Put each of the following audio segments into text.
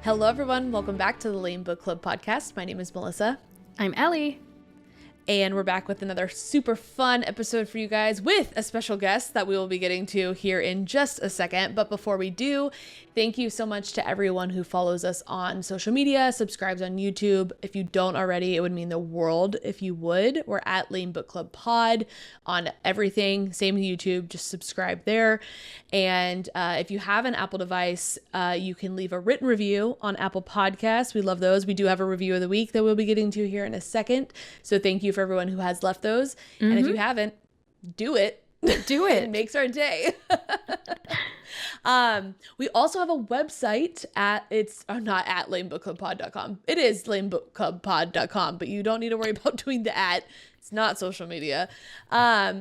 Hello, everyone. Welcome back to the L.A.M.E Book Club podcast. My name is Melissa. I'm Ellie. And we're back with another super fun episode for you guys with a special guest that we will be getting to here in just a second. But before we do, thank you so much to everyone who follows us on social media, subscribes on YouTube. If you don't already, it would mean the world if you would. We're at L.A.M.E Book Club Pod on everything. Same with YouTube, just subscribe there. And if you have an Apple device, you can leave a written review on Apple Podcasts. We love those. We do have a review of the week that we'll be getting to here in a second. So thank you for everyone who has left those. Mm-hmm. And if you haven't, do it. Do it. It makes our day. We also have a website not at lamebookclubpod.com. It is lamebookclubpod.com, but you don't need to worry about doing the at. It's not social media.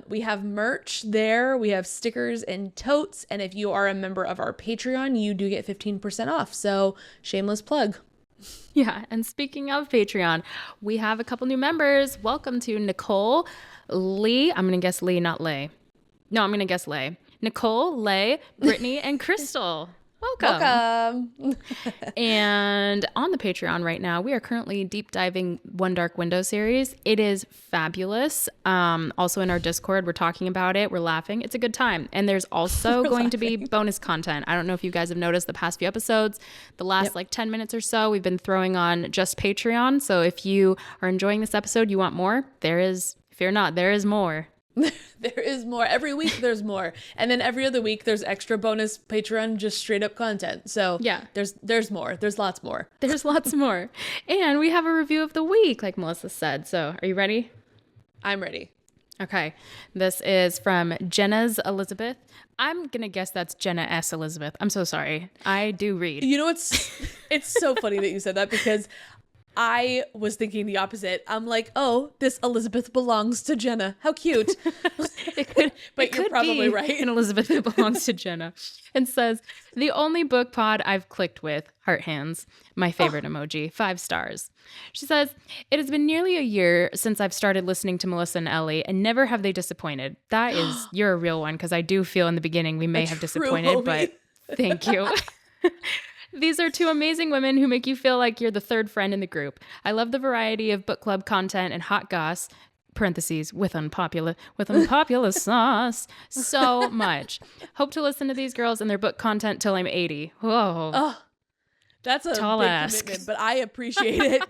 We have merch there. We have stickers and totes. And if you are a member of our Patreon, you do get 15% off. So shameless plug. Yeah, and speaking of Patreon, we have a couple new members. Welcome to Nicole, Lee. I'm going to guess Lee, not Lay. No, I'm going to guess Lay. Nicole, Lay, Brittany, and Crystal. Welcome. And on the Patreon right now, we are currently deep diving One Dark Window series. It is fabulous. Also in our Discord, we're talking about it. We're laughing. It's a good time. And there's also going to be bonus content. I don't know if you guys have noticed the past few episodes, the last 10 minutes or so, we've been throwing on just Patreon. So if you are enjoying this episode, you want more, fear not, there is more. There is more. Every week there's more. And then every other week there's extra bonus Patreon, just straight up content. So yeah, there's more. There's lots more. There's lots more. And we have a review of the week, like Melissa said. So are you ready? I'm ready. Okay. This is from Jenna's Elizabeth. I'm going to guess that's Jenna S. Elizabeth. I'm so sorry. I do read. You know, it's so funny that you said that because I was thinking the opposite. I'm like, oh, this Elizabeth belongs to Jenna. How cute. But you're probably right. An Elizabeth who belongs to Jenna. And says, the only book pod I've clicked with, heart hands, my favorite emoji, 5 stars. She says, it has been nearly a year since I've started listening to Melissa and Ellie, and never have they disappointed. That is, you're a real one, because I do feel in the beginning we may have disappointed, homie. But thank you. These are 2 amazing women who make you feel like you're the third friend in the group. I love the variety of book club content and hot goss, parentheses, with unpopular sauce, so much. Hope to listen to these girls and their book content till I'm 80. Whoa. Oh, that's a tall big ask. Commitment, but I appreciate it.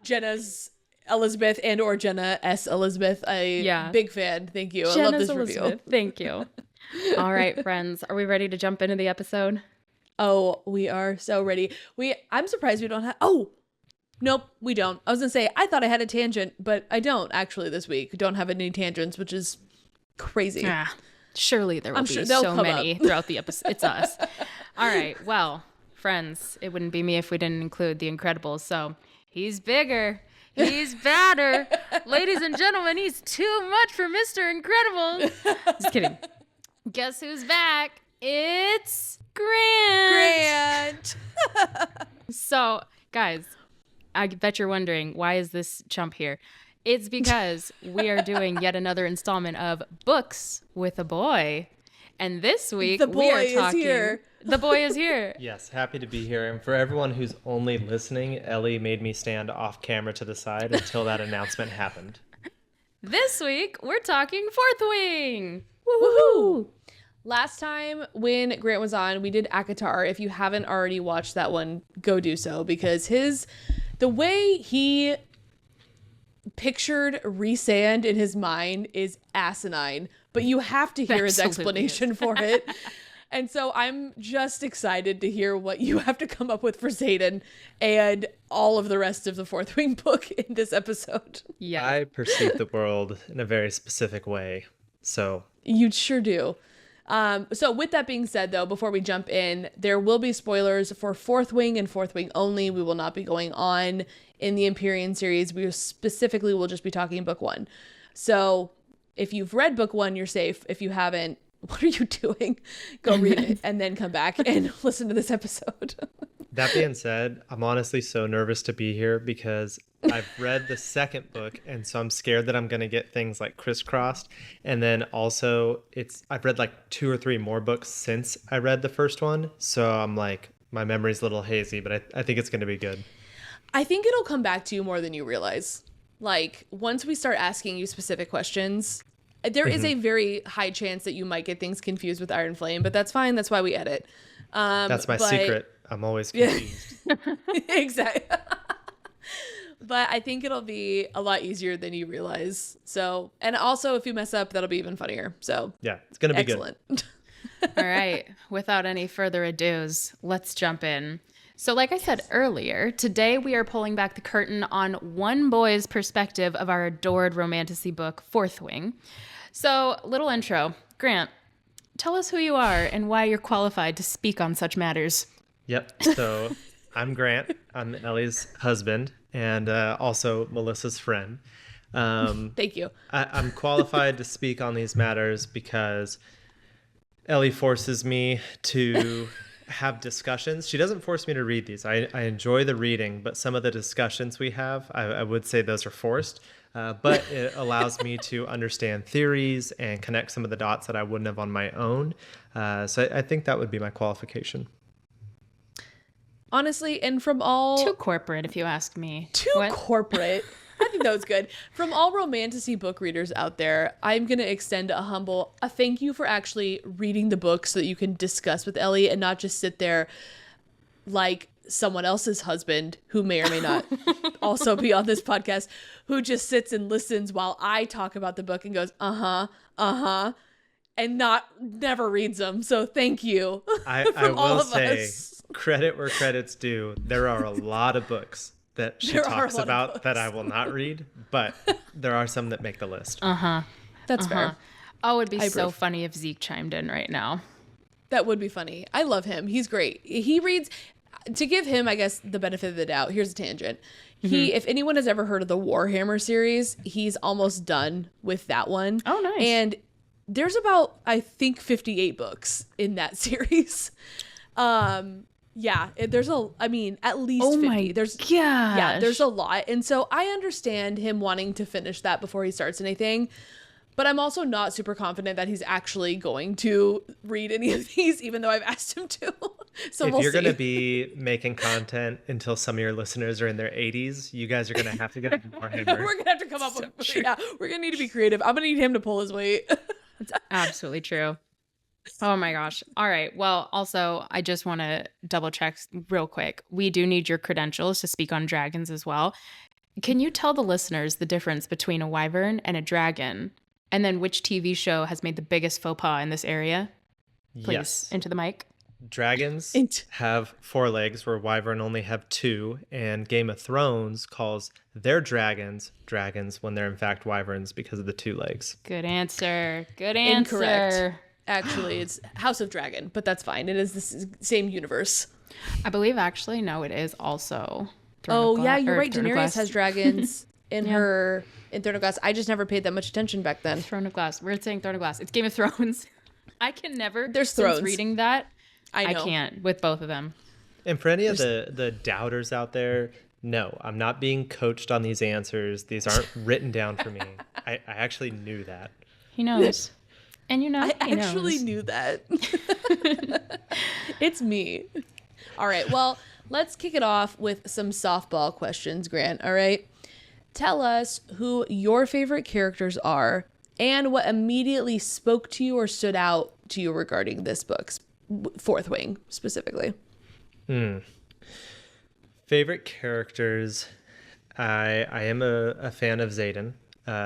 Jenna's Elizabeth and or Jenna S. Elizabeth. Big fan. Thank you. Jenna's I love this Elizabeth. review. Thank you. All right, friends. Are we ready to jump into the episode? Oh, we are so ready. I'm surprised we don't have... Oh, nope, we don't. I was going to say, I thought I had a tangent, but I don't actually this week. Don't have any tangents, which is crazy. Yeah, surely there will be so many throughout the episode. It's us. All right, well, friends, it wouldn't be me if we didn't include The Incredibles. So he's bigger. He's badder. Ladies and gentlemen, he's too much for Mr. Incredible. Just kidding. Guess who's back? It's Grant. So, guys, I bet you're wondering, why is this chump here? It's because we are doing yet another installment of Books with a Boy. And this week, we are talking... Here. The boy is here. Yes, happy to be here. And for everyone who's only listening, Ellie made me stand off camera to the side until that announcement happened. This week, we're talking Fourth Wing. Woohoo! Last time when Grant was on, we did Akatar. If you haven't already watched that one, go do so, because the way he pictured Rhysand in his mind is asinine, but you have to hear his explanation for it. And so I'm just excited to hear what you have to come up with for Xaden and all of the rest of the Fourth Wing book in this episode. Yeah, I perceive the world in a very specific way, so... You sure do. So with that being said, though, before we jump in, there will be spoilers for Fourth Wing and Fourth Wing only. We will not be going on in the Empyrean series. We specifically will just be talking book 1. So if you've read book 1, you're safe. If you haven't, what are you doing? Go read it and then come back and listen to this episode. That being said, I'm honestly so nervous to be here because I've read the second book, and so I'm scared that I'm going to get things like crisscrossed. And then also I've read like 2 or 3 more books since I read the first one. So I'm like, My memory's a little hazy, but I think it's going to be good. I think it'll come back to you more than you realize. Like, once we start asking you specific questions, there is a very high chance that you might get things confused with Iron Flame, but that's fine. That's why we edit. That's my secret. I'm always confused. Exactly. But I think it'll be a lot easier than you realize. So, and also if you mess up, that'll be even funnier. So yeah, it's going to be excellent. Good. All right. Without any further ados, let's jump in. So like I said earlier, today we are pulling back the curtain on one boy's perspective of our adored Romantasy book, Fourth Wing. So, little intro. Grant, tell us who you are and why you're qualified to speak on such matters. Yep. So I'm Grant. I'm Ellie's husband and also Melissa's friend. Thank you. I'm qualified to speak on these matters because Ellie forces me to have discussions. She doesn't force me to read these. I enjoy the reading, but some of the discussions we have, I would say those are forced. But it allows me to understand theories and connect some of the dots that I wouldn't have on my own. So I think that would be my qualification. Honestly, and from all... Too corporate, if you ask me. Corporate. I think that was good. From all Romantasy book readers out there, I'm going to extend a thank you for actually reading the book so that you can discuss with Ellie and not just sit there like someone else's husband, who may or may not also be on this podcast, who just sits and listens while I talk about the book and goes, and never reads them. So thank you. I will say, credit where credit's due. There are a lot of books that she talks about that I will not read, but there are some that make the list. That's fair. Oh, it'd be so funny if Zeke chimed in right now. That would be funny. I love him. He's great. He reads, to give him, I guess, the benefit of the doubt. Here's a tangent. If anyone has ever heard of the Warhammer series, he's almost done with that one. Oh, nice. And there's about, I think, 58 books in that series. Yeah, there's at least 50. There's a lot. And so I understand him wanting to finish that before he starts anything. But I'm also not super confident that he's actually going to read any of these, even though I've asked him to. So if we'll you're see. going to be making content until some of your listeners are in their 80s, you guys are going to have to get more Warhammer. We're going to have to come up with, we're going to need to be creative. I'm going to need him to pull his weight. That's absolutely true. Oh my gosh. All right. Well, also, I just want to double check real quick. We do need your credentials to speak on dragons as well. Can you tell the listeners the difference between a wyvern and a dragon? And then which TV show has made the biggest faux pas in this area? Please, yes. Into the mic. Dragons have 4 legs where wyvern only have 2, and Game of Thrones calls their dragons when they're in fact wyverns because of the 2 legs. Good answer. Good answer. Incorrect. Actually, it's House of Dragon, but that's fine. It is the same universe. I believe actually, no, it is also yeah, you're right. Daenerys has dragons in Throne of Glass. I just never paid that much attention back then. Throne of Glass. We're saying Throne of Glass. It's Game of Thrones. I can never. There's thrones. Reading that, I can't with both of them. And for any of the doubters out there, no, I'm not being coached on these answers. These aren't written down for me. I actually knew that. He knows. And I actually knew that. It's me. All right. Well, let's kick it off with some softball questions, Grant. All right. Tell us who your favorite characters are and what immediately spoke to you or stood out to you regarding this book's Fourth Wing specifically. Favorite characters. I am a fan of Xaden.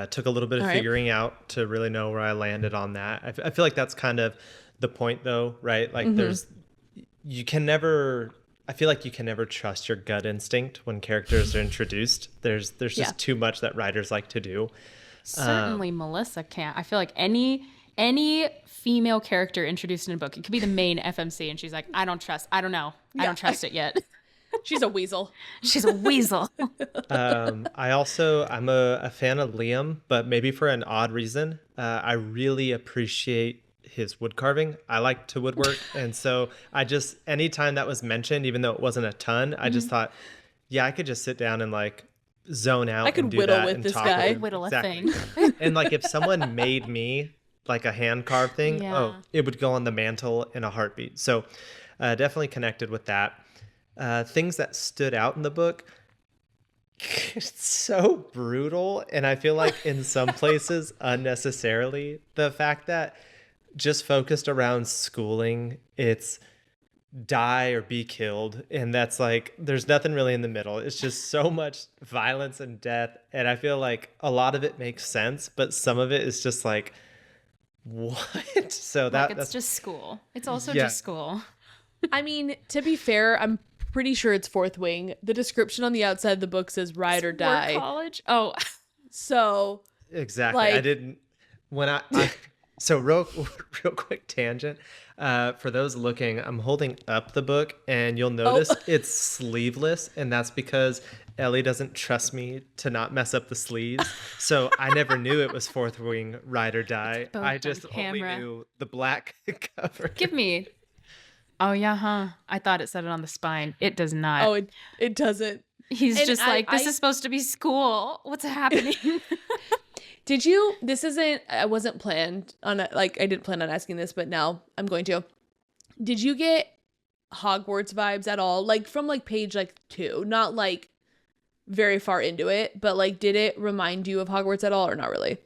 Took a little bit of figuring out to really know where I landed on that. I feel like that's kind of the point though, right? Like I feel like you can never trust your gut instinct when characters are introduced. There's just too much that writers like to do. Certainly Melissa can't. I feel like any female character introduced in a book, it could be the main FMC and she's like, I don't know. I don't trust it yet. She's a weasel. She's a weasel. I'm a fan of L.A.M.E, but maybe for an odd reason. I really appreciate his wood carving. I like to woodwork. And so anytime that was mentioned, even though it wasn't a ton, I just thought, yeah, I could just sit down and like zone out. I could and do whittle that with and this talk guy. with him. Whittle exactly. a thing. And like if someone made me like a hand carved thing, it would go on the mantle in a heartbeat. So definitely connected with that. Things that stood out in the book, it's so brutal, and I feel like in some places unnecessarily. The fact that just focused around schooling, it's die or be killed, and that's like there's nothing really in the middle. It's just so much violence and death, and I feel like a lot of it makes sense, but some of it is just like, what? So Like, it's that's just school. It's also Yeah. just school. I mean, to be fair, I'm pretty sure it's fourth wing. The description on the outside of the book says ride or War die. college. Oh, So, exactly. I like- didn't when I so real quick tangent. For those looking, I'm holding up the book, and you'll notice it's sleeveless, and that's because Ellie doesn't trust me to not mess up the sleeves. So I never knew it was fourth wing ride or die. both I on just only camera. knew the black cover. give me. Oh yeah, huh? I thought it said it on the spine. It does not. oh, it doesn't. He's and just I- like, this I- is supposed to be school. What's happening? Did you? This isn't. I wasn't planned on. I didn't plan on asking this, but now I'm going to. Did you get Hogwarts vibes at all? Like from like page like 2, not like very far into it, but like did it remind you of Hogwarts at all, or not really?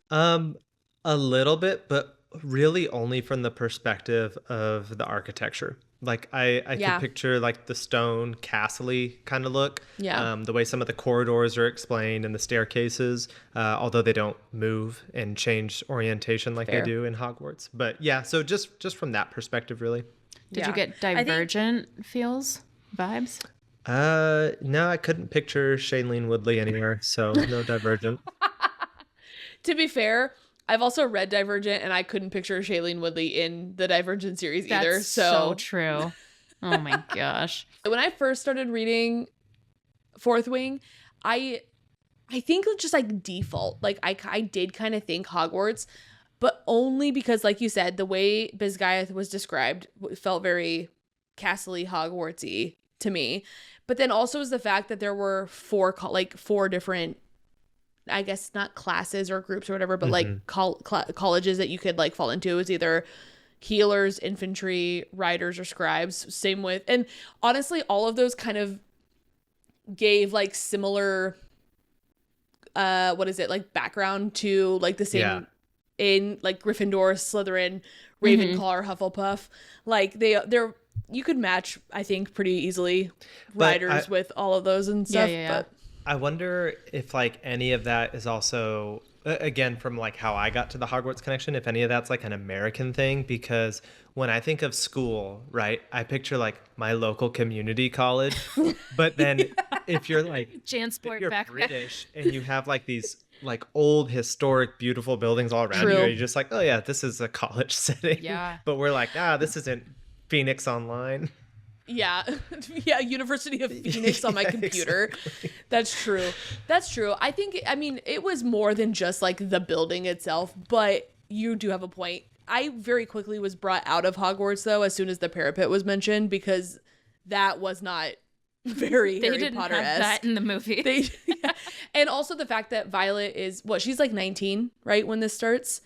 A little bit, but really only from the perspective of the architecture. Like I Yeah. could picture like the stone castle-y kind of look. Yeah. The way some of the corridors are explained and the staircases, although they don't move and change orientation like Fair. they do in Hogwarts. But yeah, so just from that perspective, really. Did Yeah. you get I think- Divergent feels vibes? No, I couldn't picture Shailene Woodley anywhere, so no Divergent. To be fair, I've also read Divergent, and I couldn't picture Shailene Woodley in the Divergent series either. That's So so true. Oh my gosh. when I first started reading Fourth Wing, I think just like default, like I did kind of think Hogwarts, but only because, like you said, the way Bisgayeth was described felt very castle-y, Hogwartsy to me. But then also is the fact that there were four different, I guess not classes or groups or whatever, but like colleges that you could like fall into. It was either healers, infantry, riders, or scribes. Same with, and honestly, all of those kind of gave like similar, like background to like the same Yeah. in like Gryffindor, Slytherin, Ravenclaw, or Hufflepuff. Like they're you could match, I think, pretty easily But riders with all of those and stuff. yeah. But I wonder if like any of that is also again from like how I got to the Hogwarts connection, if any of that's like an American thing, because when I think of school, right, I picture like my local community college, but then if you're like if Jansport you're back there. British and you have like these like old historic beautiful buildings all around you, True. you're just like, oh yeah, this is a college setting. Yeah. But we're like, this isn't Phoenix Online. yeah, yeah, University of Phoenix on my Yeah, computer. exactly. That's true. That's true. I mean, it was more than just like the building itself, but you do have a point. I very quickly was brought out of Hogwarts though as soon as the parapet was mentioned, because that was not very They Harry didn't have Potter-esque. that in the movie. Yeah. And also the fact that Violet is she's like 19, right, when this starts.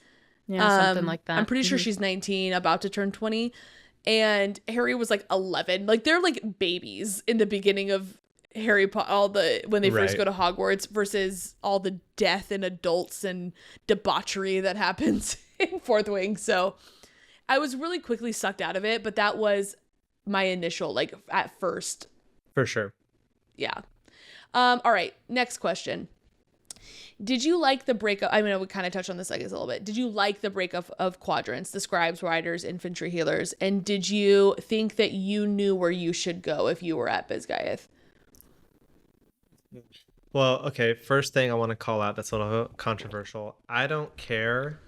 yeah, something like that. I'm pretty sure she's 19, about to turn 20. And Harry was like 11. Like they're like babies in the beginning of Harry Potter, when they first Right. go to Hogwarts, versus all the death and adults and debauchery that happens in Fourth Wing. So I was really quickly sucked out of it, but that was my initial, like at first. For sure. Yeah. All right. Next question. Did you like the breakup? I mean, we kind of touched on this, I guess, a little bit. Did you like the breakup of quadrants, the scribes, riders, infantry, healers? And did you think that you knew where you should go if you were at Bisgayeth? Well, okay, first thing I want to call out that's a little controversial. I don't care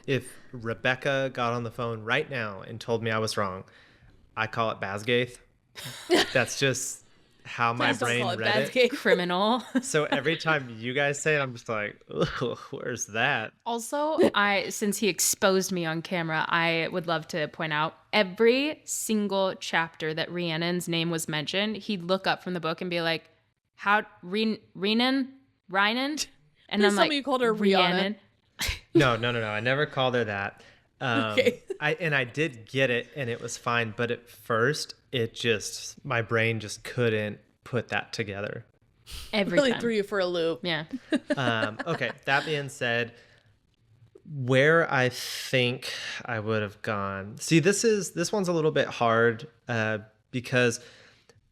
if Rebecca got on the phone right now and told me I was wrong. I call it Basgaith. That's just how my Please don't brain call it read it. Basgate. Criminal. So every time you guys say it, I'm just like, ugh, where's that? Also, since he exposed me on camera, I would love to point out every single chapter that Rhiannon's name was mentioned, he'd look up from the book and be like, "How Rhiannon? And Please I'm tell like, me you called her Rihanna. Rhiannon. No. I never called her that. Okay. I did get it and it was fine, but at first my brain just couldn't put that together. Every Really time. threw you for a loop. Yeah. Okay, that being said, where I think I would have gone. See, this one's a little bit hard because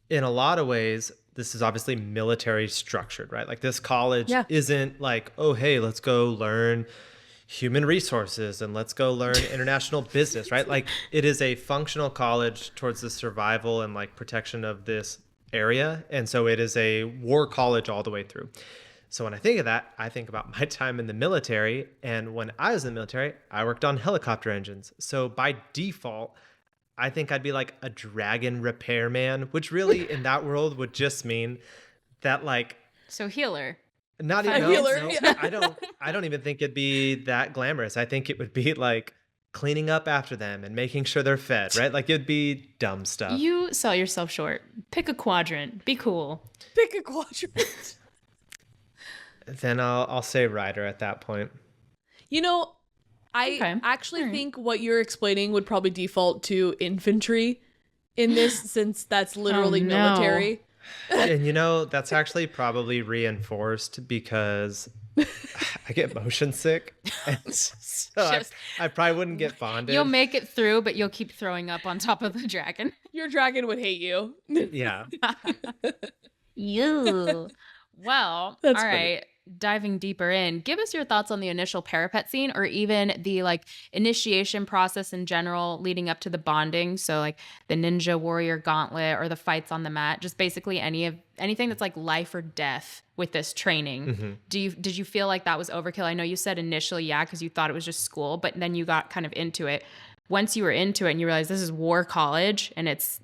in a lot of ways, this is obviously military structured, right? Like this college isn't like, oh, hey, let's go learn human resources and let's go learn international business, right? Like it is a functional college towards the survival and like protection of this area. And so it is a war college all the way through. So when I think of that, I think about my time in the military. And when I was in the military, I worked on helicopter engines. So by default, I think I'd be like a dragon repairman, which really in that world would just mean that like So healer. not even healer, no, yeah. I don't even think it'd be that glamorous. I think it would be like cleaning up after them and making sure they're fed, right? Like it'd be dumb stuff. You sell yourself short. Pick a quadrant. Be cool. Pick a quadrant. Then I'll say rider at that point. You know, I actually think what you're explaining would probably default to infantry in this, since that's literally military. And you know, that's actually probably reinforced because I get motion sick. And so I probably wouldn't get bonded. You'll make it through, but you'll keep throwing up on top of the dragon. Your dragon would hate you. Yeah. You. Well, That's all funny. right. Diving deeper in, give us your thoughts on the initial Parapet scene, or even the like initiation process in general leading up to the bonding. So like the ninja warrior gauntlet or the fights on the mat, just basically anything that's like life or death with this training. Mm-hmm. Did you feel like that was overkill? I know you said initially, yeah, because you thought it was just school, but then you got kind of into it. Once you were into it and you realized this is war college and it's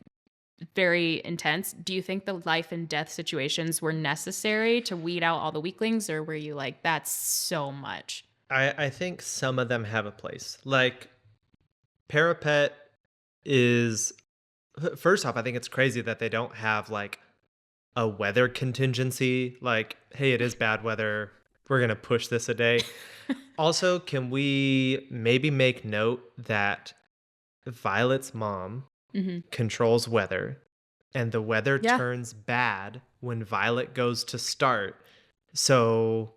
very intense, do you think the life and death situations were necessary to weed out all the weaklings, or were you like, that's so much? I think some of them have a place. Like Parapet is, first off, I think it's crazy that they don't have like a weather contingency. Like, hey, it is bad weather, we're going to push this a day. Also, can we maybe make note that Violet's mom controls weather, and the weather turns bad when Violet goes to start. So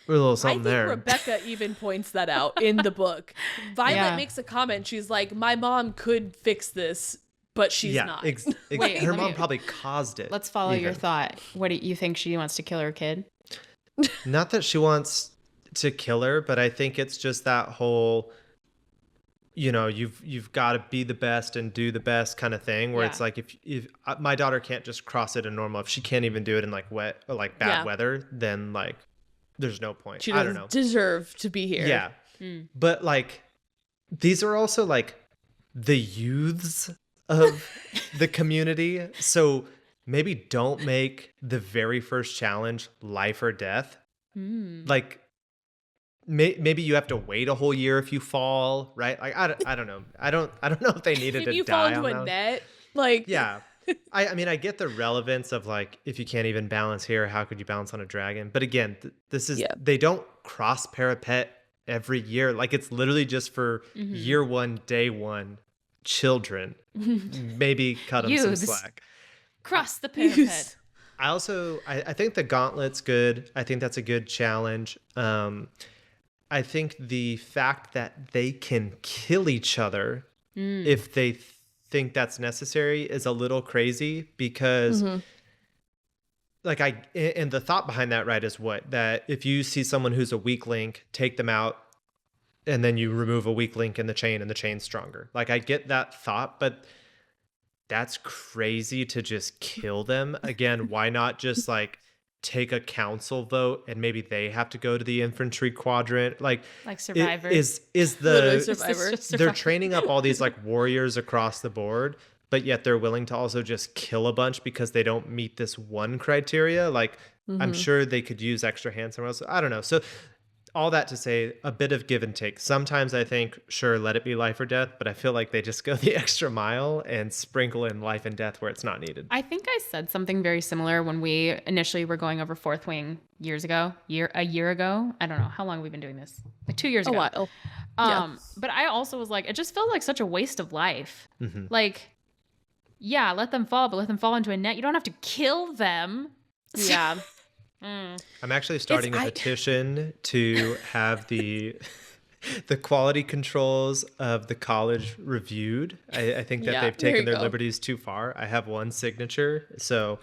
we're a little something there. I think Rebecca even points that out in the book. Violet makes a comment. She's like, my mom could fix this, but she's not. Wait, her mom probably caused it. Let's follow your thought. What do you think? She wants to kill her kid? Not that she wants to kill her, but I think it's just that whole, you know, you've got to be the best and do the best kind of thing, where it's like, if my daughter can't just cross it in normal, if she can't even do it in like wet or like bad weather, then like there's no point. She I doesn't don't know. deserve to be here. Yeah. But like these are also like the youths of the community. So maybe don't make the very first challenge life or death. Like maybe you have to wait a whole year if you fall, right? Like I don't know. I don't know if they needed to die. If you fall into a net, like yeah. I mean, I get the relevance of like, if you can't even balance here, how could you balance on a dragon? But again, this is they don't cross Parapet every year. Like it's literally just for year one, day one children. Maybe cut them some slack. Cross the Parapet. I think the gauntlet's good. I think that's a good challenge. I think the fact that they can kill each other if they think that's necessary is a little crazy, because like and the thought behind that, right, is that if you see someone who's a weak link, take them out, and then you remove a weak link in the chain and the chain's stronger. Like I get that thought, but that's crazy to just kill them. Again, why not just like take a council vote and maybe they have to go to the infantry quadrant? Like Survivor. Is Literally the Survivor. they're training up all these like warriors across the board, but yet they're willing to also just kill a bunch because they don't meet this one criteria. Like I'm sure they could use extra hands somewhere else. I don't know. So all that to say, a bit of give and take. Sometimes I think, sure, let it be life or death, but I feel like they just go the extra mile and sprinkle in life and death where it's not needed. I think I said something very similar when we initially were going over Fourth Wing a year ago. I don't know. How long have we been doing this? Like 2 years ago. A while. But I also was like, it just felt like such a waste of life. Mhm. Like, yeah, let them fall, but let them fall into a net. You don't have to kill them. Yeah. I'm actually starting a petition to have the quality controls of the college reviewed. I think that Yeah, they've there taken you their go. liberties too far. I have one signature, so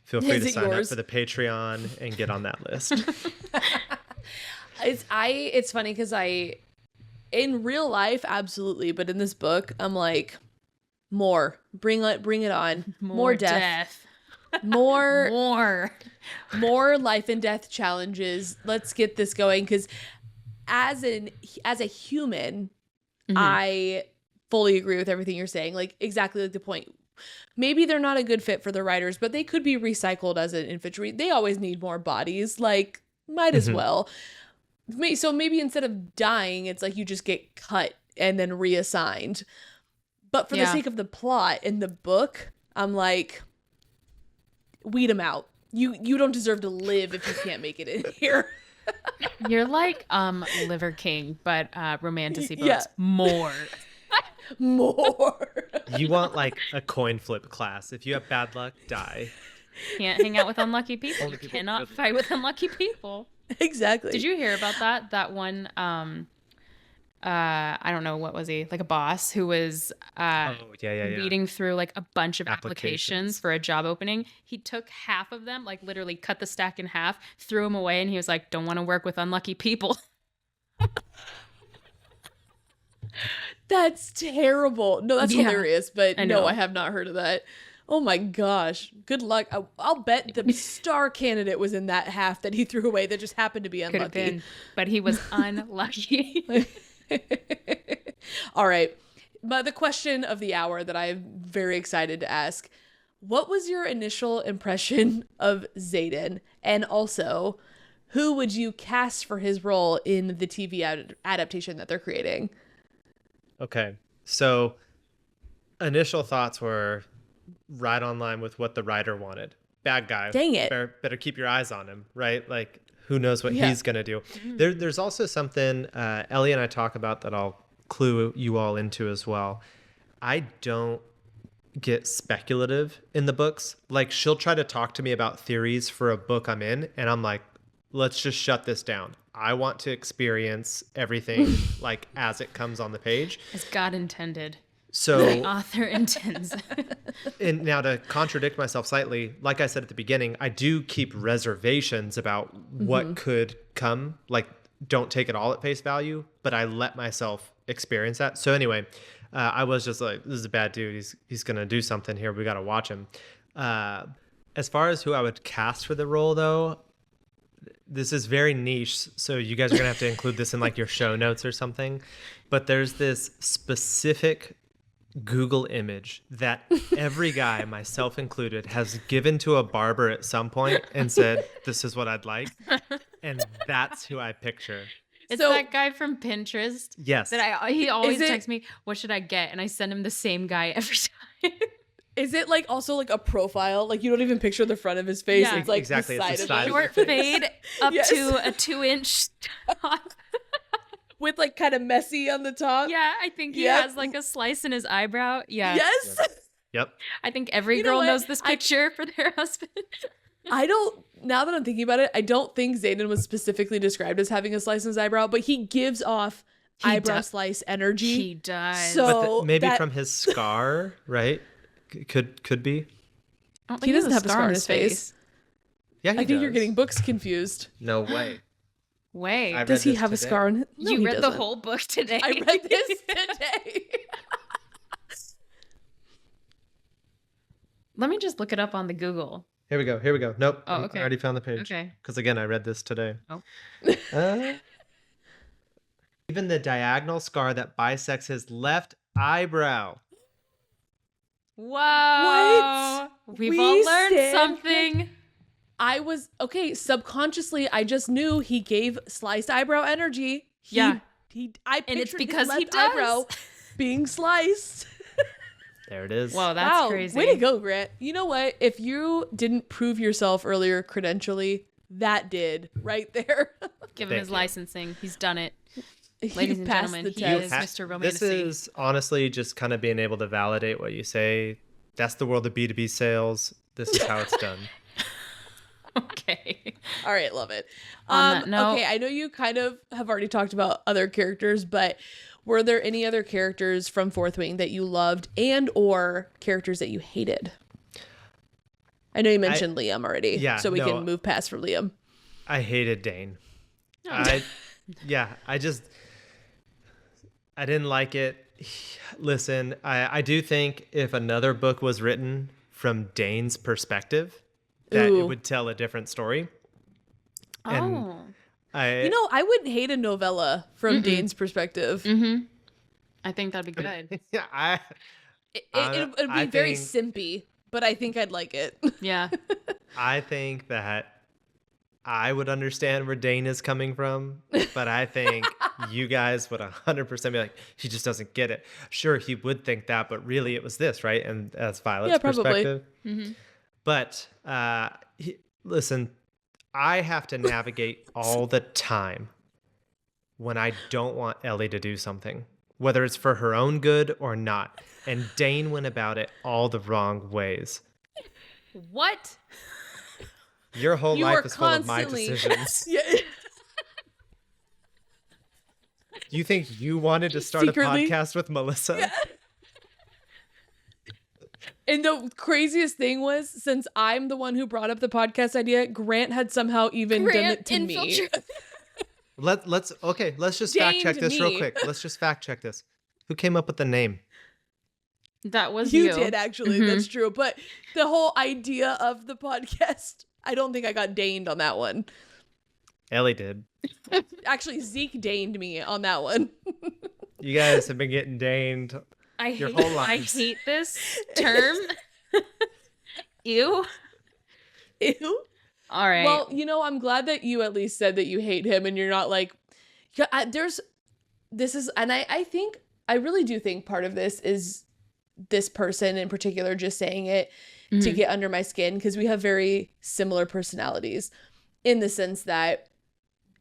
feel free Is to it sign yours? up for the Patreon and get on that list. It's funny because in real life, absolutely, but in this book, I'm like, more. Bring it on. More death. More life and death challenges. Let's get this going, because as a human, I fully agree with everything you're saying. Like, exactly like the point. Maybe they're not a good fit for the writers, but they could be recycled as an infantry. They always need more bodies. Like, might as well. So maybe instead of dying, it's like you just get cut and then reassigned. But for the sake of the plot in the book, I'm like, weed them out. You don't deserve to live if you can't make it in here. You're like Liver King, but Romantasy books. Yeah. More. You want like a coin flip class. If you have bad luck, die. Can't hang out with unlucky people. You cannot fight with unlucky people. Exactly. Did you hear about that? That one, I don't know, what was he? Like a boss who was reading through like a bunch of applications for a job opening. He took half of them, like literally cut the stack in half, threw them away, and he was like, don't want to work with unlucky people. That's terrible. No, that's hilarious, but I no, know. I have not heard of that. Oh my gosh. Good luck. I'll bet the star candidate was in that half that he threw away that just happened to be unlucky. Could have been, but he was unlucky. All right. But the question of the hour that I'm very excited to ask, what was your initial impression of Xaden? And also, who would you cast for his role in the TV adaptation that they're creating? Okay. So initial thoughts were right on line with what the writer wanted. Bad guy. Dang it. Better keep your eyes on him, right? Like, who knows what he's going to do. There's also something Ellie and I talk about that I'll clue you all into as well. I don't get speculative in the books. Like, she'll try to talk to me about theories for a book I'm in, and I'm like, let's just shut this down. I want to experience everything like as it comes on the page. As God intended. So The author intends. And now, to contradict myself slightly, like I said at the beginning, I do keep reservations about what could come. Like, don't take it all at face value, but I let myself experience that. So anyway, I was just like, this is a bad dude. He's going to do something here. We got to watch him. As far as who I would cast for the role, though, this is very niche. So you guys are going to have to include this in like your show notes or something. But there's this specific Google image that every guy, myself included, has given to a barber at some point and said, this is what I'd like. And that's who I picture. It's So- that guy from Pinterest. Yes. That he always Is it- texts me, what should I get? And I send him the same guy every time. Is it like also like a profile? Like, you don't even picture the front of his face. Yeah. It's like Exactly, the it's side the of side it. of Short face. fade up Yes. to a 2-inch top. With like kind of messy on the top. Yeah, I think he Yep. has like a slice in his eyebrow. Yeah. Yes. Yep. I think every You know girl what? knows this picture for their husband. I don't, now that I'm thinking about it, I don't think Xaden was specifically described as having a slice in his eyebrow, but he gives off eyebrow does. slice energy. He does. So- But maybe that- from his scar, right? Could be. I don't think He has doesn't have a scar on his face. Yeah, he I think you're does. getting books confused. No way. Wait, I read Does he this have a today. scar on it? No, you he read the doesn't. whole book today. I read this today. Let me just look it up on the Google. Here we go. Nope. Oh, okay. I already found the page. Okay. Because again, I read this today. Oh. Even the diagonal scar that bisects his left eyebrow. Whoa. We've We all learned stand- something. I was, okay, subconsciously, I just knew he gave sliced eyebrow energy. Yeah. I And it's pictured because his he left does. eyebrow being sliced. There it is. Whoa, that's Wow, crazy. way to go, Grant. You know what? If you didn't prove yourself earlier credentially, that did right there. Give him Thank his you. licensing. He's done it. Ladies and passed gentlemen, the he test. is Mr. Romantasy. This is honestly just kind of being able to validate what you say. That's the world of B2B sales. This is how it's done. Okay. All right, love it. On that note- okay, I know you kind of have already talked about other characters, but were there any other characters from Fourth Wing that you loved and or characters that you hated? I know you mentioned Liam already, yeah, so we no. can move past for Liam. I hated Dain. Oh. I didn't like it. Listen, I do think if another book was written from Dain's perspective, that it would tell a different story. And I wouldn't hate a novella from Dain's perspective. I think that'd be good. yeah, It'd be very simpy, but I think I'd like it. Yeah. I think that I would understand where Dain is coming from, but I think you guys would 100% be like, he just doesn't get it. Sure, he would think that, but really it was this, right? And that's Violet's perspective. But listen, I have to navigate all the time when I don't want Ellie to do something, whether it's for her own good or not. And Dain went about it all the wrong ways. What? Your whole You life are is full of my constantly- decisions. Yeah. You think you wanted to start Secretly? a podcast with Melissa? Yeah. And the craziest thing was, since I'm the one who brought up the podcast idea, Grant had somehow even done it to me. Let's just fact check Dained this real me. quick. Let's just fact check this. Who came up with the name? That was You you. did, actually. That's true. But the whole idea of the podcast, I don't think I got deigned on that one. Ellie did. Actually, Zeke deigned me on that one. You guys have been getting Dained. Your whole I lives. hate this term. Ew. Ew. All right. Well, I'm glad that you at least said that you hate him and you're not like, I really do think part of this is this person in particular just saying it to get under my skin, because we have very similar personalities in the sense that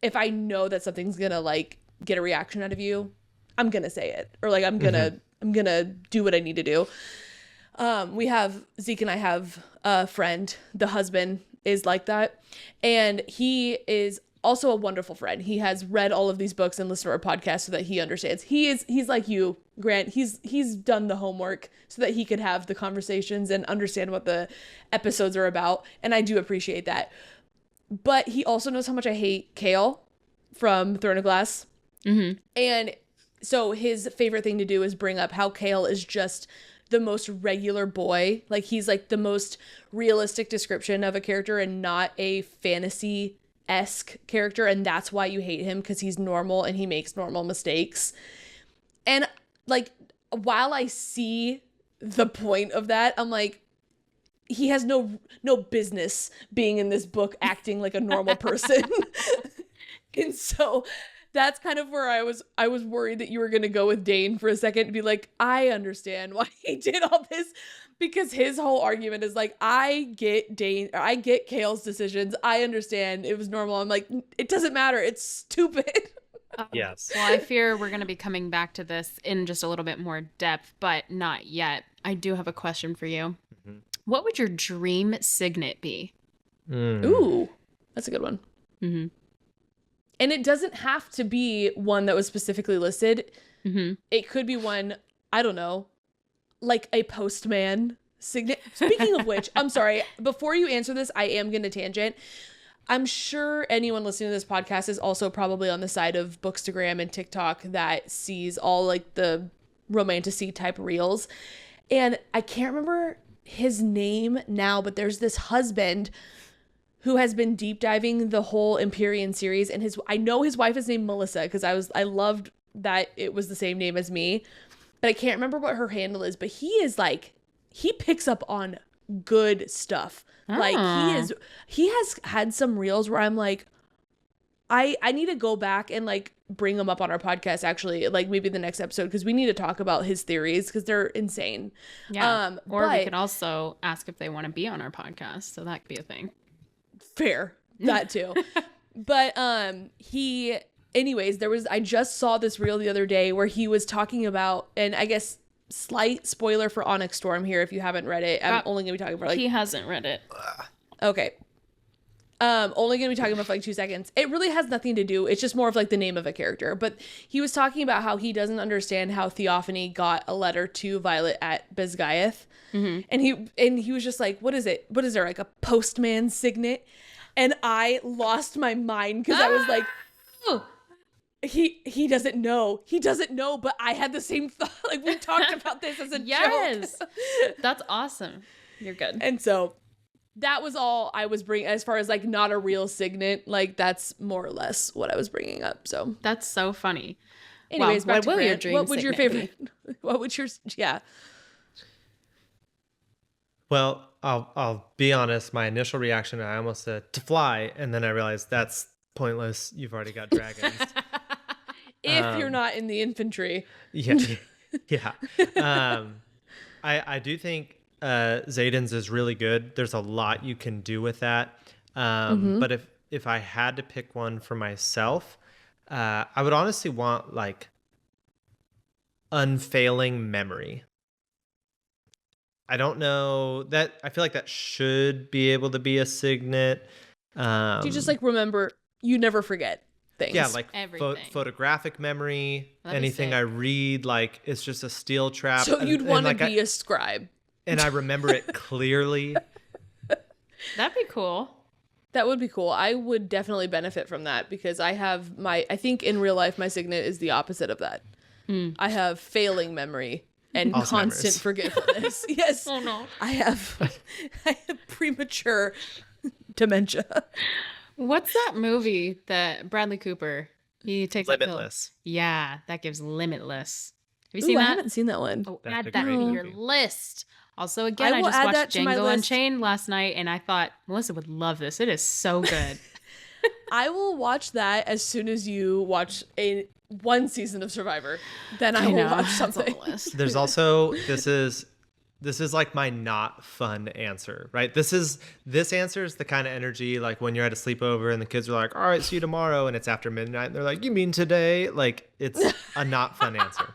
if I know that something's gonna like get a reaction out of you, I'm gonna say it, or like I'm gonna do what I need to do. Zeke and I have a friend, the husband is like that, and he is also a wonderful friend. He has read all of these books and listened to our podcast so that he understands. He's like you, Grant. He's done the homework so that he could have the conversations and understand what the episodes are about, and I do appreciate that. But he also knows how much I hate Kale from Throne of Glass. And so his favorite thing to do is bring up how Kale is just the most regular boy. Like, he's like the most realistic description of a character and not a fantasy-esque character. And that's why you hate him, because he's normal and he makes normal mistakes. And like, while I see the point of that, I'm like, he has no business being in this book acting like a normal person. And so that's kind of where I was worried that you were going to go with Dain for a second, to be like, I understand why he did all this, because his whole argument is like, I get Kale's decisions. I understand it was normal. I'm like, it doesn't matter. It's stupid. Yes. Well, I fear we're going to be coming back to this in just a little bit more depth, but not yet. I do have a question for you. What would your dream signet be? Ooh, that's a good one. And it doesn't have to be one that was specifically listed. It could be one, I don't know, like a postman signet. Speaking of which, I'm sorry, before you answer this, I am going to tangent. I'm sure anyone listening to this podcast is also probably on the side of Bookstagram and TikTok that sees all like the Romantasy type reels. And I can't remember his name now, but there's this husband who has been deep diving the whole Empyrean series, and I know his wife is named Melissa, because I loved that it was the same name as me, but I can't remember what her handle is. But he picks up on good stuff. Like, he has had some reels where I'm like, I need to go back and like bring him up on our podcast, actually, like maybe the next episode, because we need to talk about his theories, because they're insane. Yeah. Or we could also ask if they want to be on our podcast, so that could be a thing. Fair, that too. But he anyways, I just saw this reel the other day where he was talking about, and I guess slight spoiler for Onyx Storm here if you haven't read it. I'm only gonna be talking about he hasn't read it. Okay. Only gonna be talking about for like 2 seconds. It really has nothing to do. It's just more of like the name of a character. But he was talking about how he doesn't understand how Theophany got a letter to Violet at Besgaeth. And he was just like, what is it? What is there, like a postman signet? And I lost my mind because I was like, he doesn't know. He doesn't know, but I had the same thought. Like, we talked about this as a joke. That's awesome. You're good. And so that was all I was bringing as far as like not a real signet. Like, that's more or less what I was bringing up. So that's so funny. Anyways, wow, back to what will your Grant. dream What would your signet favorite? What would your? Yeah. Well, I'll be honest. My initial reaction, I almost said to fly, and then I realized that's pointless. You've already got dragons. If you're not in the infantry. Yeah, yeah. I do think Xaden's is really good. There's a lot you can do with that. But if I had to pick one for myself, I would honestly want like unfailing memory. I don't know that. I feel like that should be able to be a signet. Do you just like remember? You never forget things. Yeah, like Everything. photographic memory. That'd be Anything sick. I read, like it's just a steel trap. So you'd want to like be a scribe. and I remember it clearly. That'd be cool. That would be cool. I would definitely benefit from that because I think in real life my signet is the opposite of that. I have failing memory and Alzheimer's. constant forgetfulness. Yes. Oh no. I have premature dementia. What's that movie that Bradley Cooper? He takes a pill. Limitless. Yeah, that gives Limitless. Have you Ooh, seen I that? haven't seen that one. Oh, That's add a that great to your movie. list. Also, again, I I will just add watched that to my Django list. Unchained last night, and I thought Melissa would love this. It is so good. I will watch that as soon as you watch one season of Survivor. Then I will know, watch it's on something. the list. There's also this is like my not fun answer, right? This answer is the kind of energy like when you're at a sleepover and the kids are like, all right, see you tomorrow, and it's after midnight and they're like, you mean today? Like, it's a not fun answer.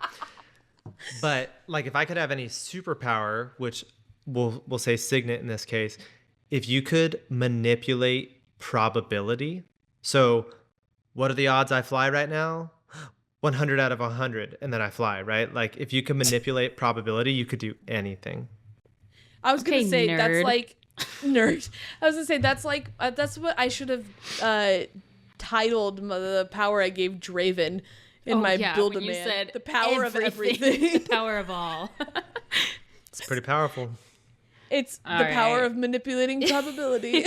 But like if I could have any superpower, which we'll say signet in this case, if you could manipulate probability. So what are the odds I fly right now? 100 out of 100, and then I fly, right? Like if you could manipulate probability, you could do anything. I was gonna Okay, say that's nerd. like nerd. I was gonna say that's like that's what I should have titled the power I gave Draven in my Build a when you Man. said The power of the everything. power of all. It's pretty powerful. It's All the power right. of manipulating probability.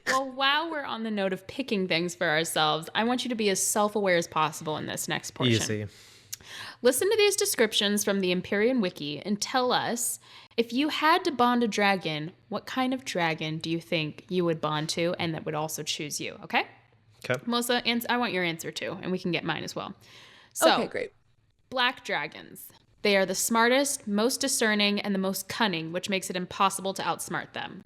Well, while we're on the note of picking things for ourselves, I want you to be as self-aware as possible in this next portion. Easy. Listen to these descriptions from the Empyrean Wiki and tell us, if you had to bond a dragon, what kind of dragon do you think you would bond to and that would also choose you, okay? Okay. Melissa, I want your answer too, and we can get mine as well. So, Okay, great. black dragons. They are the smartest, most discerning, and the most cunning, which makes it impossible to outsmart them.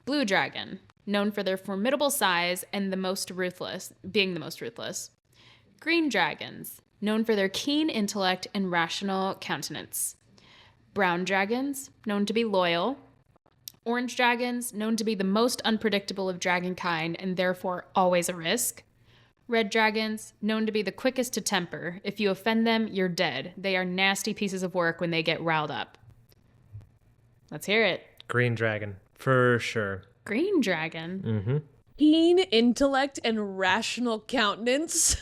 Blue dragon, known for their formidable size and being the most ruthless. Green dragons, known for their keen intellect and rational countenance. Brown dragons, known to be loyal. Orange dragons, known to be the most unpredictable of dragon kind and therefore always a risk. Red dragons, known to be the quickest to temper. If you offend them, you're dead. They are nasty pieces of work when they get riled up. Let's hear it. Green dragon, for sure. Green dragon. Mm-hmm. Keen intellect and rational countenance.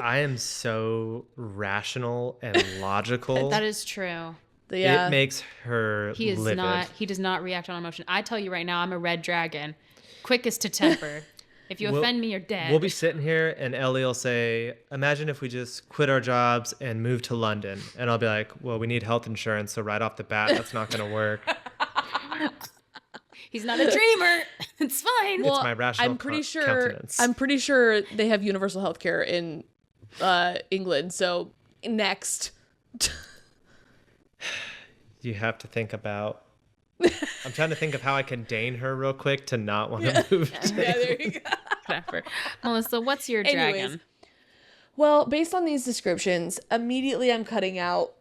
I am so rational and logical. That is true. Yeah. It makes her He is livid. not. He does not react on emotion. I tell you right now, I'm a red dragon, quickest to temper. If you offend me, you're dead. We'll be sitting here and Ellie will say, imagine if we just quit our jobs and move to London. And I'll be like, well, we need health insurance. So right off the bat, that's not going to work. He's not a dreamer. It's fine. Well, my rational I'm pretty sure. countenance. I'm pretty sure they have universal health care in England. So next. You have to think about. I'm trying to think of how I can Dain her real quick to not want to move. Yeah, there you go. Whatever. Melissa, what's your Anyways, dragon? Well, based on these descriptions, immediately I'm cutting out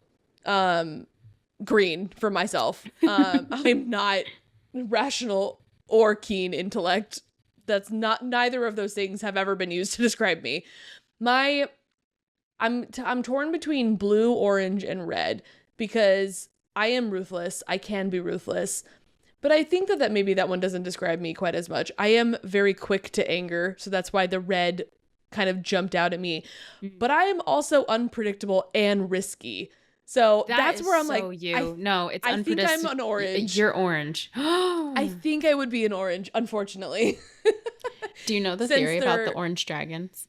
green for myself. I'm not rational or keen intellect. That's not, neither of those things have ever been used to describe me. I'm torn between blue, orange, and red because I am ruthless. I can be ruthless. But I think that maybe that one doesn't describe me quite as much. I am very quick to anger, so that's why the red kind of jumped out at me. But I am also unpredictable and risky. So that's where I'm like, no, it's I think I'm an orange. You're orange. I think I would be an orange, unfortunately. Do you know the theory about the orange dragons?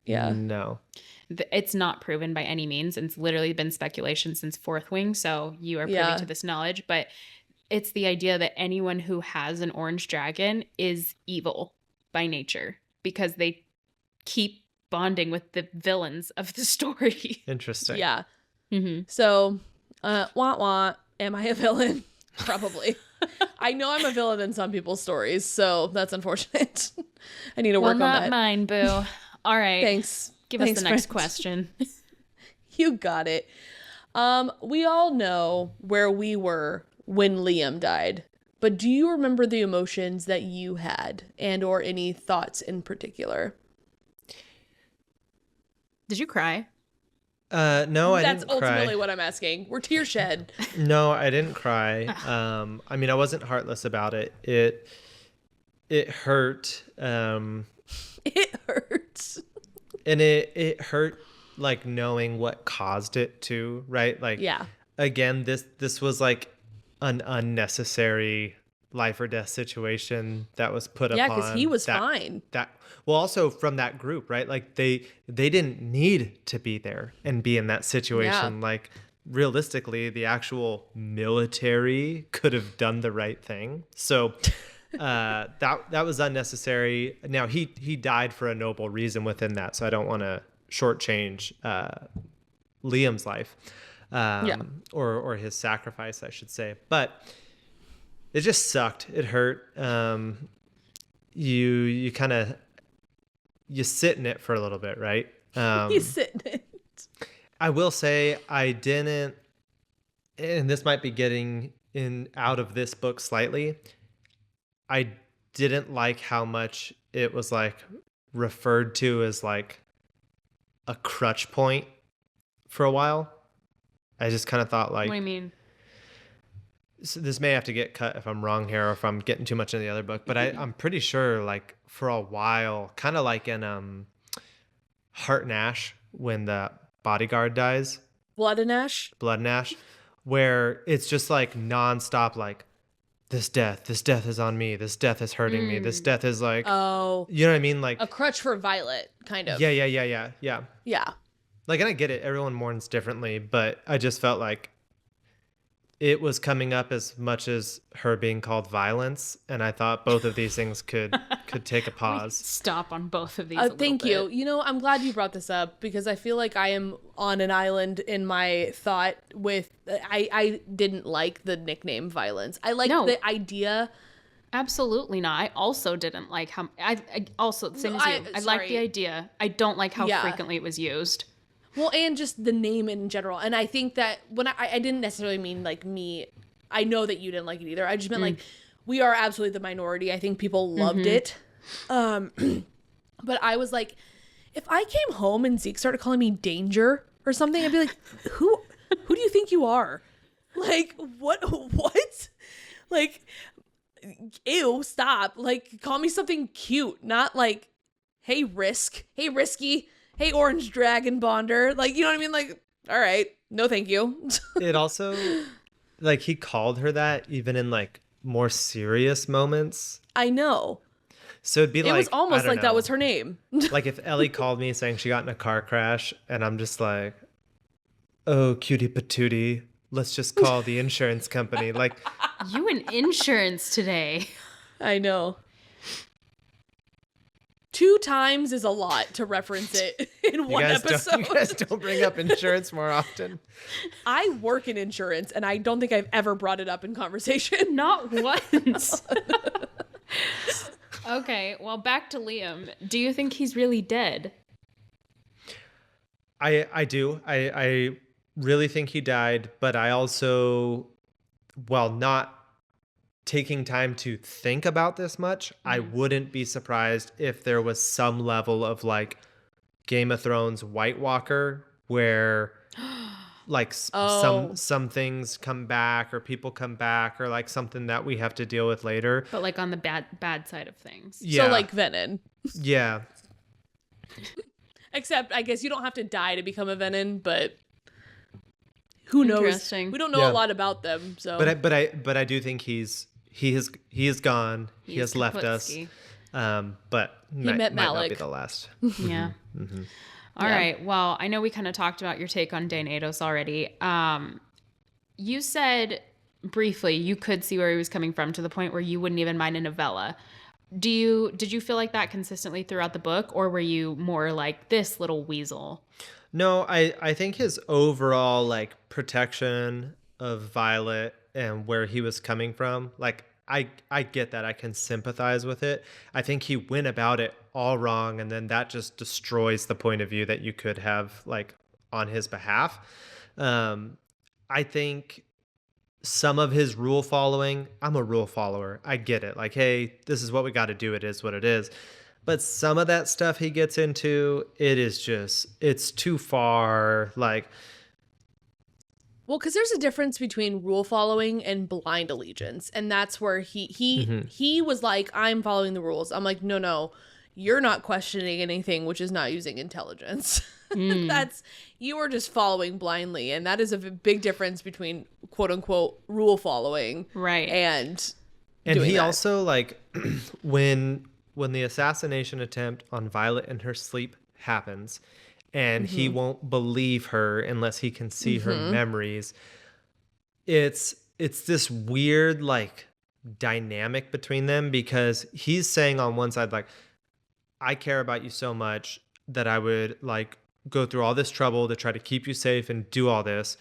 Yeah. No. It's not proven by any means. It's literally been speculation since Fourth Wing, so you are privy to this knowledge. But it's the idea that anyone who has an orange dragon is evil by nature because they keep bonding with the villains of the story. Interesting. Yeah. Mm-hmm. So, wah. Am I a villain? Probably. I know I'm a villain in some people's stories, so that's unfortunate. I need to work on that. Not mine, boo. All right. Thanks. Give us the next question. You got it. We all know where we were when Liam died, but do you remember the emotions that you had and or any thoughts in particular? Did you cry? No, I didn't cry. That's ultimately what I'm asking. We're tear shed. No, I didn't cry. I mean, I wasn't heartless about it. It hurt. It hurts. And it hurt, like, knowing what caused it to, right? Like, yeah. Again, this was like an unnecessary life or death situation that was put upon. Yeah, because he was fine. Well, also from that group, right? Like they didn't need to be there and be in that situation. Yeah. Like realistically, the actual military could have done the right thing. So that was unnecessary. Now he died for a noble reason within that, so I don't want to shortchange Liam's life, or his sacrifice, I should say. But it just sucked. It hurt. You kind of sit in it for a little bit, right? You sit in it. I will say I didn't, and this might be getting out of this book slightly. I didn't like how much it was like referred to as like a crutch point for a while. I just kind of thought like, what do you mean? So this may have to get cut if I'm wrong here or if I'm getting too much in the other book, but I'm pretty sure like for a while, kind of like in Heart and Ash when the bodyguard dies. Blood and Ash, where it's just like nonstop, like this death is on me. This death is hurting me. This death is like, oh, you know what I mean? Like a crutch for Violet, kind of. Yeah. Yeah. Like, and I get it. Everyone mourns differently, but I just felt like it was coming up as much as her being called violence, and I thought both of these things could take a pause. Stop on both of these. Thank you. You know, I'm glad you brought this up because I feel like I am on an island in my thought with. I didn't like the nickname violence. I like the idea. Absolutely not. I also didn't like how. I also the same as you. I like the idea. I don't like how frequently it was used. Well, and just the name in general. And I think that when I didn't necessarily mean like me, I know that you didn't like it either. I just meant like we are absolutely the minority. I think people loved it. But I was like, if I came home and Zeke started calling me Danger or something, I'd be like, who do you think you are? Like, what? Like, ew, stop. Like, call me something cute, not like, hey, Risky. Hey, Orange Dragon Bonder. Like, you know what I mean? Like, all right. No, thank you. It also, like, he called her that even in, like, more serious moments. I know. So it'd be like, it was almost like that was her name. Like, if Ellie called me saying she got in a car crash, and I'm just like, oh, cutie patootie. Let's just call the insurance company. Like, you and insurance today. I know. 2 times is a lot to reference it in one episode. You guys don't bring up insurance more often. I work in insurance, and I don't think I've ever brought it up in conversation. Not once. Okay, well, back to Liam. Do you think he's really dead? I do. I really think he died, but I also, while not taking time to think about this much, I wouldn't be surprised if there was some level of like Game of Thrones White Walker where like Oh, some things come back or people come back or like something that we have to deal with later. But like on the bad side of things. Yeah. so like Venom. Yeah. Except I guess you don't have to die to become a Venom, but who knows? Interesting. We don't know Yeah. a lot about them, so. But I do think he is gone. He He's has left us. Kaputski. But might met not Malik. be the last. Yeah. All Yeah. right. Well, I know we kind of talked about your take on Dain already. You said briefly you could see where he was coming from to the point where you wouldn't even mind a novella. Did you feel like that consistently throughout the book, or were you more like this little weasel? No, I think his overall like protection of Violet and where he was coming from, like I get that. I can sympathize with it. I think he went about it all wrong, and then that just destroys the point of view that you could have like on his behalf. I think some of his rule following, I'm a rule follower. I get it. Like, hey, this is what we got to do. It is what it is. But some of that stuff he gets into, it's too far. Like, Well, because there's a difference between rule following and blind allegiance, and that's where he was like, "I'm following the rules." I'm like, "No, you're not questioning anything, which is not using intelligence. You are just following blindly, and that is a big difference between quote unquote rule following, Right. and and he that. also like when the assassination attempt on Violet in her sleep happens, and he won't believe her unless he can see her memories. It's this weird like dynamic between them, because he's saying on one side like, I care about you so much that I would like go through all this trouble to try to keep you safe and do all this,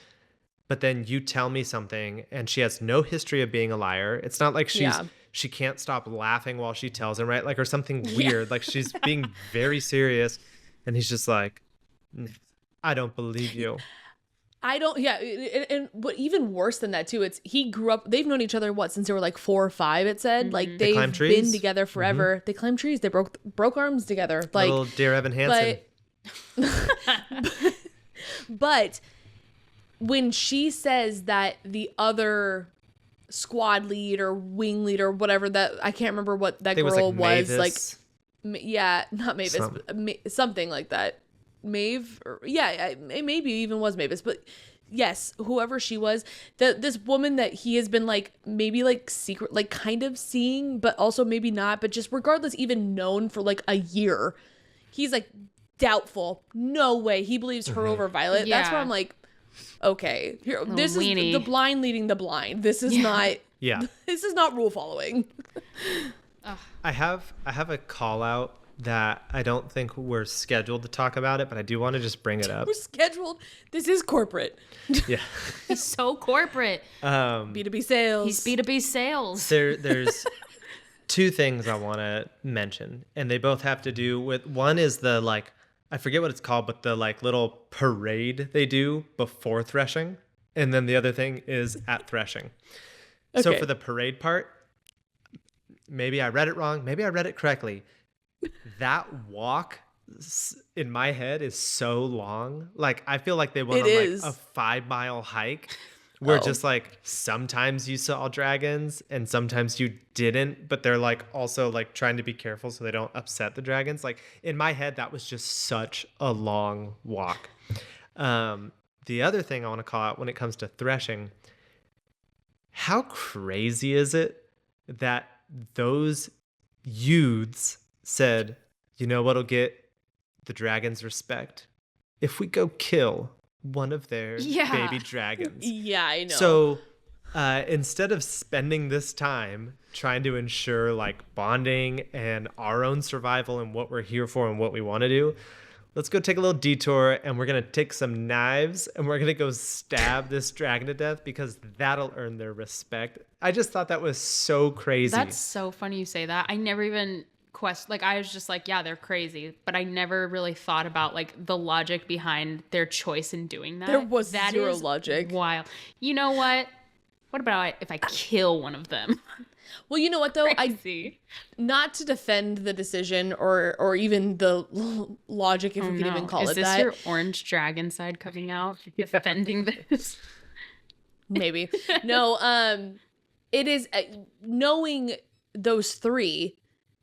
but then you tell me something and she has no history of being a liar. It's not like she can't stop laughing while she tells him, right? Like, or something weird. Like she's being very serious, and he's just like, I don't believe you. I don't, yeah, and what even worse than that too, it's he grew up, they've known each other since they were like 4 or 5, it said. Like they've climb been trees? together forever. They climbed trees, they broke arms together. Like, Little Dear Evan Hansen. but when she says that the other squad lead or wing lead or whatever, that I can't remember what that It girl was, Mavis. yeah, not Mavis, but something like that. Maeve, or, yeah, it maybe even was Mavis, but yes, whoever she was, this woman that he has been like maybe like secret, like kind of seeing, but also maybe not, but just regardless, even known for like a year, he's like doubtful. No way he believes her over Violet. That's where Yeah. I'm like, okay, here, this weenie. is the blind leading the blind. This is not. Yeah. This is not rule following. I have a call out that I don't think we're scheduled to talk about it, but I do want to just bring it up. We're scheduled. This is corporate. Yeah. He's so corporate. B2B sales. He's B2B sales. There's two things I want to mention, and they both have to do with, one is the like, I forget what it's called, but the like little parade they do before threshing, and then the other thing is at threshing. So Okay. for the parade part, maybe I read it wrong, maybe I read it correctly. That walk in my head is so long. Like, I feel like they went It on is. like a 5-mile hike where Oh. just like sometimes you saw dragons and sometimes you didn't, but they're like also like trying to be careful so they don't upset the dragons. Like, in my head, that was just such a long walk. The other thing I want to call out when it comes to threshing, how crazy is it that those youths said, you know what'll get the dragons respect? If we go kill one of their baby dragons. Yeah, I know. So instead of spending this time trying to ensure like bonding and our own survival and what we're here for and what we want to do, let's go take a little detour, and we're going to take some knives and we're going to go stab this dragon to death because that'll earn their respect. I just thought that was so crazy. That's so funny you say that. I never even like I was just like, yeah, they're crazy, but I never really thought about like the logic behind their choice in doing that. There was that zero is logic. Wild. You know what? What about if I kill one of them? Well, you know what though? Crazy. Not to defend the decision or even the logic, if we can even call is it this that. your orange dragon side coming out? Defending this? Maybe. No, it is knowing those three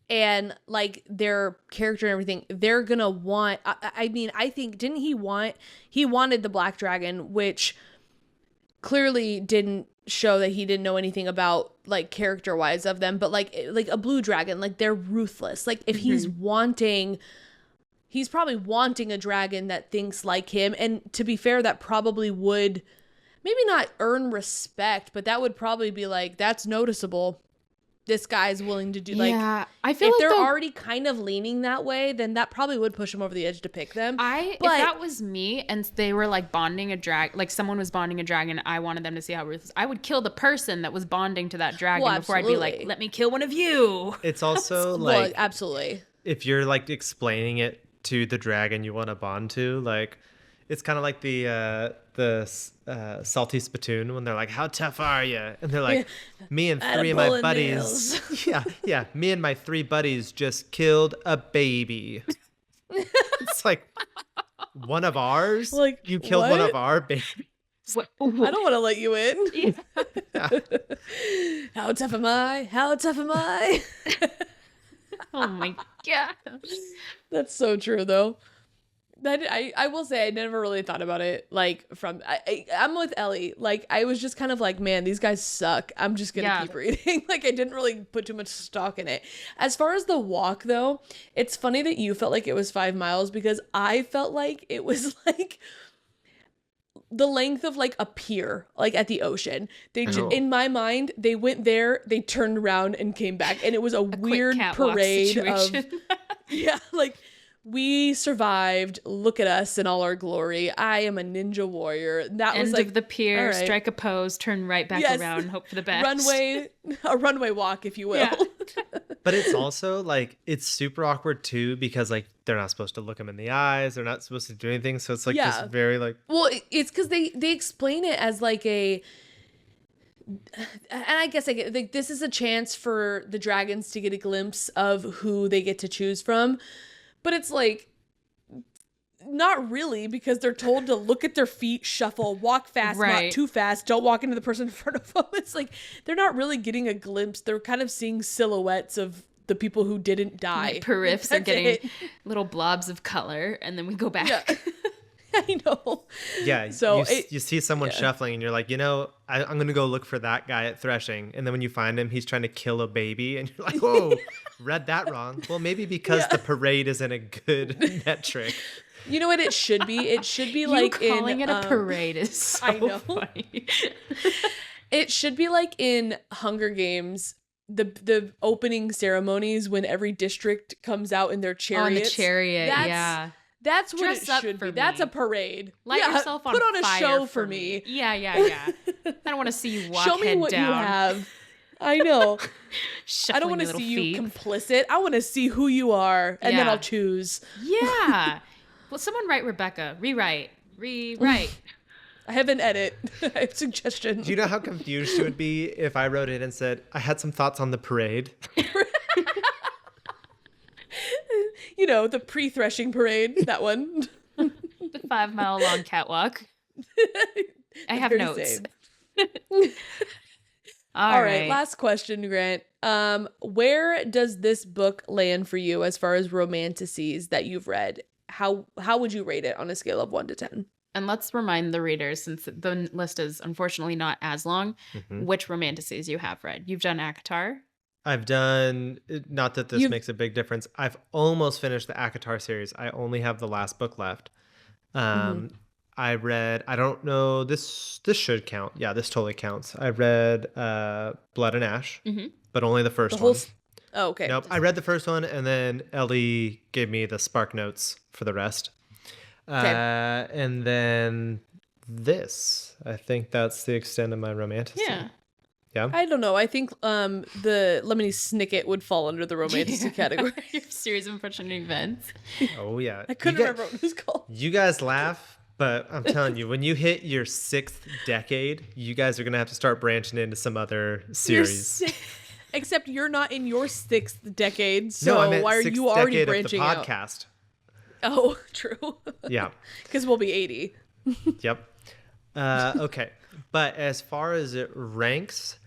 and like their character and everything, they're gonna want, I mean, I think, didn't he wanted the black dragon, which clearly didn't show that he didn't know anything about like character wise of them, but like a blue dragon, like they're ruthless. Like if he's probably wanting a dragon that thinks like him, and to be fair, that probably would maybe not earn respect, but that would probably be like, that's noticeable. This guy's willing to do, like, yeah, I feel if like they're already kind of leaning that way, then that probably would push them over the edge to pick them. If that was me and they were like bonding a drag, like someone was bonding a dragon, I wanted them to see how ruthless. I would kill the person that was bonding to that dragon before I'd be like, let me kill one of you. It's also well, like, absolutely. if you're like explaining it to the dragon you want to bond to, like, it's kind of like the salty spittoon when they're like, how tough are you? And they're like, me and three of my buddies. yeah. Me and my three buddies just killed a baby. It's like, one of ours? Like, you killed what? one of our babies? I don't want to let you in. Yeah. How tough am I? How tough am I? Oh my God. That's so true, though. That I will say I never really thought about it like from I'm with Ellie. Like I was just kind of like, man, these guys suck. I'm just gonna keep reading. Like I didn't really put too much stock in it. As far as the walk though, it's funny that you felt like it was 5 miles because I felt like it was like the length of like a pier, like at the ocean. They in my mind, they went there, they turned around and came back, and it was a weird parade of like. We survived. Look at us in all our glory. I am a ninja warrior. That End was like of the pier, right. Strike a pose, turn right back around, and hope for the best. A runway walk, if you will. Yeah. But it's also like, it's super awkward too, because like they're not supposed to look him in the eyes. They're not supposed to do anything. So it's like this very like. Well, it's because they explain it as like a. And I guess I get like this is a chance for the dragons to get a glimpse of who they get to choose from. But it's like, not really, because they're told to look at their feet, shuffle, walk fast, not too fast, don't walk into the person in front of them. It's like, they're not really getting a glimpse. They're kind of seeing silhouettes of the people who didn't die. Like periffs are getting little blobs of color, and then we go back. Yeah. I know. Yeah, so you see someone shuffling and you're like, I'm going to go look for that guy at Threshing. And then when you find him, he's trying to kill a baby. And you're like, whoa, read that wrong. Well, maybe because the parade isn't a good metric. You know what it should be? It should be like calling it a parade is so funny. It should be like in Hunger Games, the opening ceremonies when every district comes out in their chariots. On the chariot, That's what Dress it up should for be. me. That's a parade. Light yourself on fire. Put on a fire show for for me. Yeah. I don't want to see you walk Show me head what down. you have. I know. I don't want to see feet. you complicit. I want to see who you are, and then I'll choose. Yeah. Well, someone write Rebecca. Rewrite. I have an edit. I have suggestions. Do you know how confused she would be if I wrote it and said, I had some thoughts on the parade? The pre-threshing parade, that one. The 5 mile long catwalk. I have notes. All right. Last question, Grant. Where does this book land for you as far as romantasies that you've read? How would you rate it on a scale of 1 to 10? And let's remind the readers, since the list is unfortunately not as long, which romantasies you have read. You've done ACOTAR. I've done, not that this makes a big difference, I've almost finished the ACOTAR series. I only have the last book left. I read, I don't know, this should count. Yeah, this totally counts. I read Blood and Ash, but only the first one. Oh, okay. Nope, I read the first one, and then Ellie gave me the spark notes for the rest. And then this, I think that's the extent of my romantasy. Yeah. Yeah. I don't know. I think the Lemony Snicket would fall under the Romantasy category. Your series of unfortunate events. Oh yeah. I couldn't remember what it was called. You guys laugh, but I'm telling you, when you hit your 6th decade, you guys are gonna have to start branching into some other series. Except you're not in your 6th decade, so No, I meant why are 6th you already decade branching of the out? podcast. Oh, true. Yeah. Because we'll be 80. Yep. Okay. But as far as it ranks,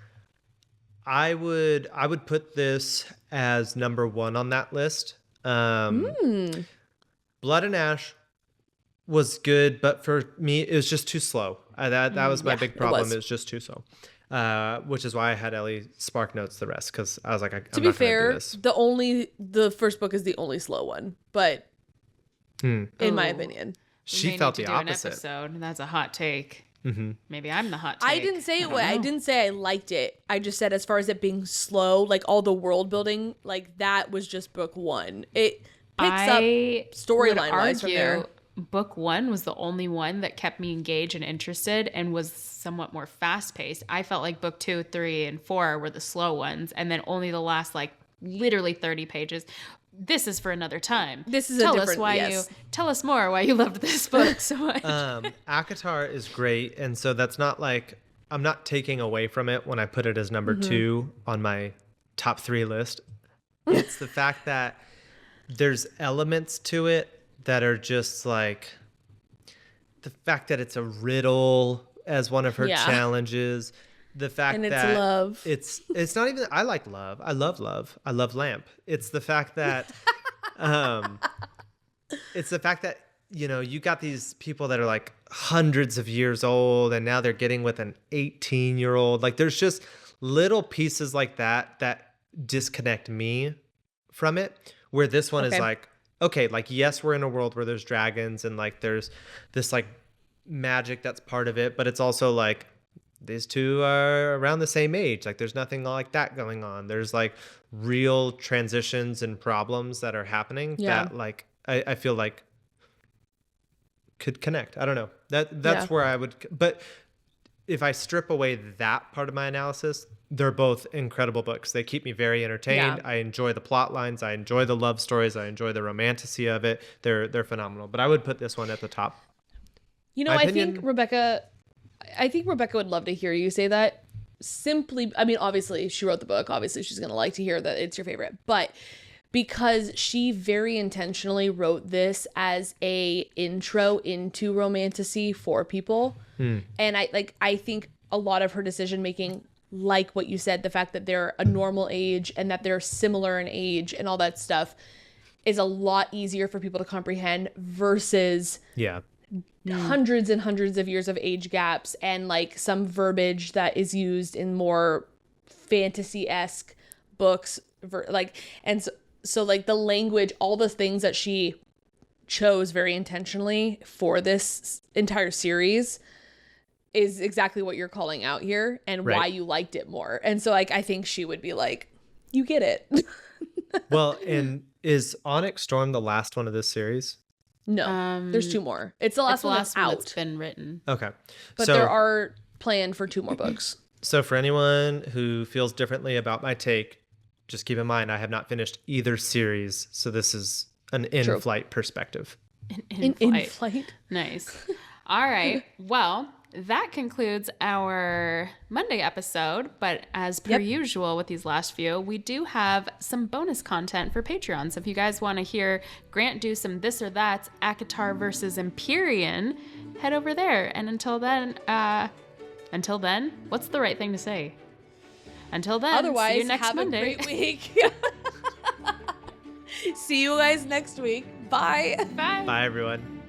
I would put this as number 1 on that list. Blood and Ash was good, but for me, it was just too slow. That was my big problem. It was just too slow. Which is why I had Ellie spark notes the rest, because I was like, I'm to not be fair, gonna do this. the first book is the only slow one, but in my opinion, She felt the do opposite. An episode. That's a hot take. Maybe I'm the hot take. I didn't say I know. didn't say I liked it. I just said as far as it being slow, like all the world building, like that was just book 1. It picks up storyline wise from there. Book 1 was the only one that kept me engaged and interested and was somewhat more fast paced. I felt like book 2, 3, and 4 were the slow ones, and then only the last literally 30 pages. This is for another time. This is tell us more why you loved this book so much. ACOTAR is great, and so that's not like I'm not taking away from it when I put it as number 2 on my top 3 list. It's the fact that there's elements to it that are just like the fact that it's a riddle as one of her challenges. The fact and it's that love. It's not even. I like love. I love love. I love Lamp. It's the fact that, it's the fact that you got these people that are like hundreds of years old, and now they're getting with an 18-year-old. Like there's just little pieces like that disconnect me from it. Where this one is like, okay, like yes, we're in a world where there's dragons and like there's this like magic that's part of it, but it's also like these two are around the same age. Like there's nothing like that going on. There's like real transitions and problems that are happening that like I feel like could connect. I don't know. That's where I would, but if I strip away that part of my analysis, they're both incredible books. They keep me very entertained. I enjoy the plot lines. I enjoy the love stories. I enjoy the romantasy of it. They're phenomenal. But I would put this one at the top. I think Rebecca would love to hear you say that. Simply, I mean, obviously she wrote the book. Obviously she's going to like to hear that it's your favorite. But because she very intentionally wrote this as a intro into romantasy for people. And I think a lot of her decision making, like what you said, the fact that they're a normal age and that they're similar in age and all that stuff is a lot easier for people to comprehend versus hundreds and hundreds of years of age gaps and like some verbiage that is used in more fantasy-esque books so like the language, all the things that she chose very intentionally for this entire series is exactly what you're calling out here and why you liked it more. And so like I think she would be like, you get it. Well, and is Onyx Storm the last one of this series? No, there's 2 more. It's the last one that's out. That's been written. Okay. But there are planned for 2 more books. So for anyone who feels differently about my take, just keep in mind I have not finished either series, so this is an in-flight perspective. In-flight. Nice. All right. Well, that concludes our Monday episode, but as per usual with these last few, we do have some bonus content for Patreon. So if you guys want to hear Grant do some this or that, ACOTAR versus Empyrean, head over there. And until then, what's the right thing to say? Until then, otherwise, see you next have Monday. a great week. See you guys next week. Bye. Bye. Bye, everyone.